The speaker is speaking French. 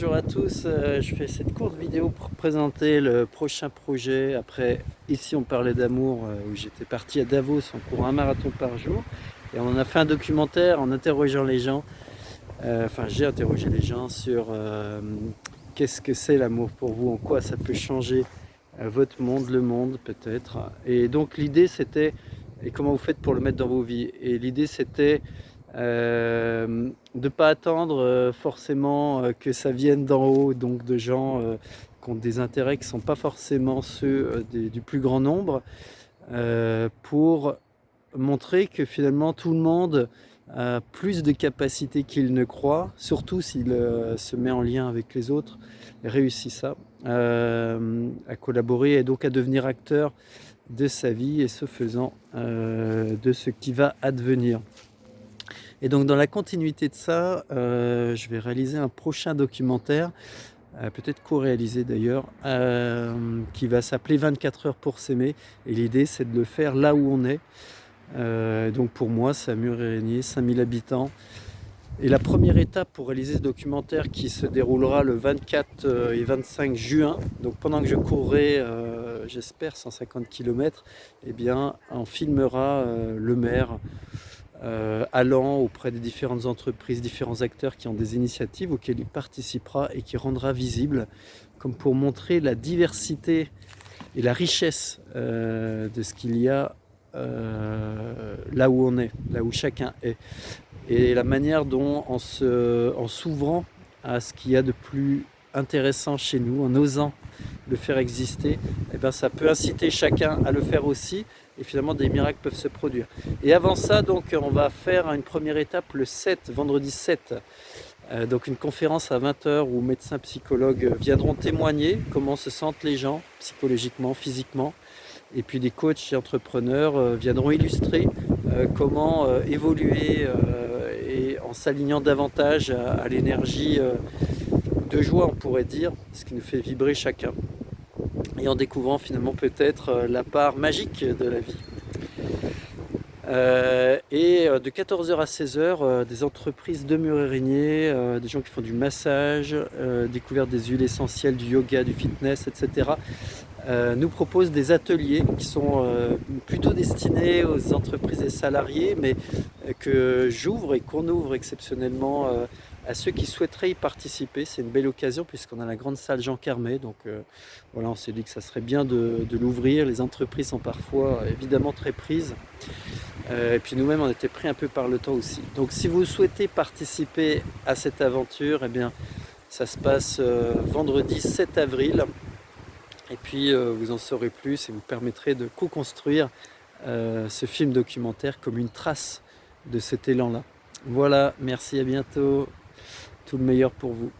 bonjour à tous, je fais cette courte vidéo pour présenter le prochain projet. Après, ici on parlait d'amour, où j'étais parti à Davos en courant un marathon par jour. Et on en a fait un documentaire en interrogeant les gens, enfin j'ai interrogé les gens sur qu'est-ce que c'est l'amour pour vous, en quoi ça peut changer votre monde, le monde peut-être. Et donc l'idée c'était, et comment vous faites pour le mettre dans vos vies. Et l'idée c'était de ne pas attendre forcément que ça vienne d'en haut, donc de gens qui ont des intérêts qui ne sont pas forcément ceux du plus grand nombre, pour montrer que finalement tout le monde a plus de capacités qu'il ne croit, surtout s'il se met en lien avec les autres et réussit ça, à collaborer et donc à devenir acteur de sa vie et ce faisant de ce qui va advenir. Et donc dans la continuité de ça, je vais réaliser un prochain documentaire, peut-être co-réalisé d'ailleurs, qui va s'appeler 24 heures pour s'aimer. Et l'idée c'est de le faire là où on est. Donc pour moi c'est à Mur-et-Régnier, 5000 habitants. Et la première étape pour réaliser ce documentaire qui se déroulera le 24 et 25 juin, donc pendant que je courrai, j'espère 150 km, eh bien on filmera le maire allant auprès des différentes entreprises, différents acteurs qui ont des initiatives auxquelles il participera et qui rendra visible, comme pour montrer la diversité et la richesse de ce qu'il y a là où on est, là où chacun est. Et la manière dont, en s'ouvrant à ce qu'il y a de plus intéressant chez nous, en osant le faire exister, eh bien, ça peut inciter chacun à le faire aussi, et finalement des miracles peuvent se produire. Et avant ça, donc, on va faire une première étape le 7, vendredi 7, donc une conférence à 20 h où médecins, psychologues viendront témoigner comment se sentent les gens psychologiquement, physiquement, et puis des coachs et entrepreneurs viendront illustrer comment évoluer et en s'alignant davantage à l'énergie de joie, on pourrait dire, ce qui nous fait vibrer chacun, et en découvrant finalement peut-être la part magique de la vie. Et de 14 h à 16 h, des entreprises de Mur-et-Régnier, des gens qui font du massage, découverte des huiles essentielles, du yoga, du fitness, etc., nous proposent des ateliers qui sont plutôt destinés aux entreprises et salariés, mais que j'ouvre et qu'on ouvre exceptionnellement à ceux qui souhaiteraient y participer. C'est une belle occasion puisqu'on a la grande salle Jean Carmet, donc voilà, on s'est dit que ça serait bien de l'ouvrir. Les entreprises sont parfois évidemment très prises, et puis nous-mêmes on était pris un peu par le temps aussi. Donc si vous souhaitez participer à cette aventure, eh bien ça se passe vendredi 7 avril. Et puis vous en saurez plus et vous permettrez de co-construire ce film documentaire comme une trace de cet élan-là. Voilà, merci, à bientôt. Tout le meilleur pour vous.